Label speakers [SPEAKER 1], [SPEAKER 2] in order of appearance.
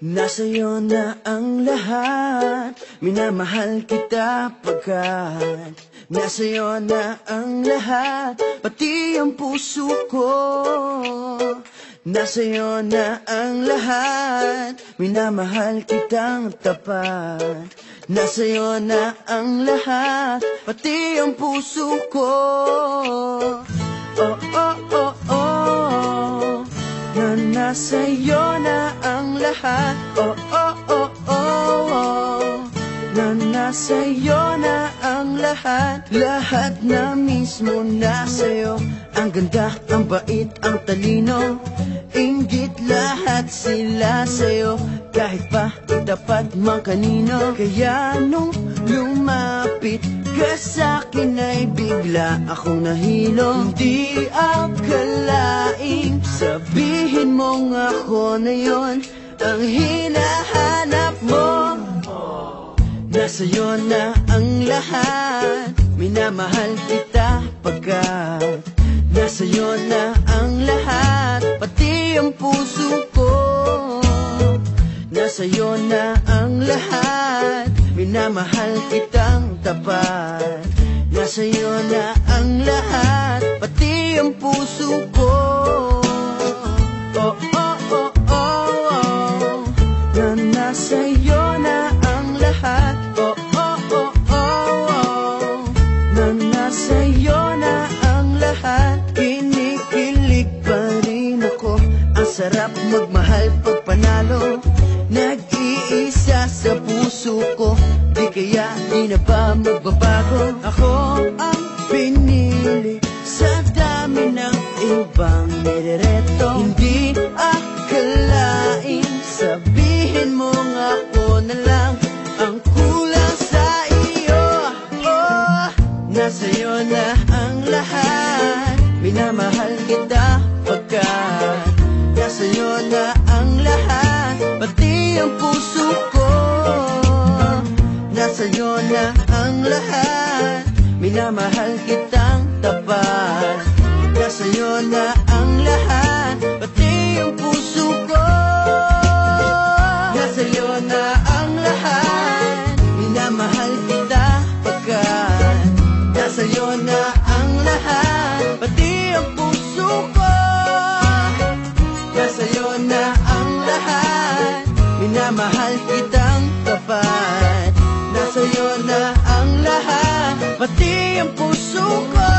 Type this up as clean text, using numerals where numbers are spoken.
[SPEAKER 1] Nasa'yo na ang lahat, minamahal kita pagkat nasa'yo na ang lahat, pati ang puso ko. Nasa'yo na ang lahat, minamahal kitang tapat. Nasa'yo na ang lahat, pati ang puso ko. Oh, oh, oh, oh, na nasa'yo na ang lahat. Oh, oh, oh, oh, na nasa'yo na ang lahat. Lahat na mismo nasa'yo. Ang ganda, ang bait, ang talino, inggit lahat sila sa'yo. Kahit pa itapat man kanino. Kaya nung lumapit ka sa'kin ay bigla akong nahilo. Hindi akalaing sabihin mong ako na yon ang hinahanap mo. Nasa'yo na ang lahat, minamahal kita pagkat nasa'yo na ang lahat, pati ang puso ko. Nasa'yo na ang lahat, minamahal kitang tapat. Nasa'yo na ang lahat, pati ang puso ko. Oh, oh, oh, oh, oh, na nasa'yo na ang lahat. Oh, oh, oh, oh, oh, na nasa'yo na ang lahat. Kinikilig pa rin ako, ang sarap magmahal pag panalo. Nag-iisa sa puso ko, di kaya di na ba magbabago? Ako ang pinili sa dami ng ibang nirereto. Hindi akalain sabihin mo nga ako na lang ang kulang sa iyo. Oh, nasa'yo na ang lahat, minamahal kita pagkat nasa'yo na ang lahat, pati ang puso ko. Nasa'yo na ang lahat, minamahal kitang tapat. Nasa'yo na ang lahat, pati ang puso ko. Nasa'yo na ang lahat, minamahal kita pagkat nasa'yo na ang lahat, pati ang puso ko. Nasa'yo na ang lahat, minamahal kitang tapat. Nasa'yo na ang lahat, pati ang puso ko.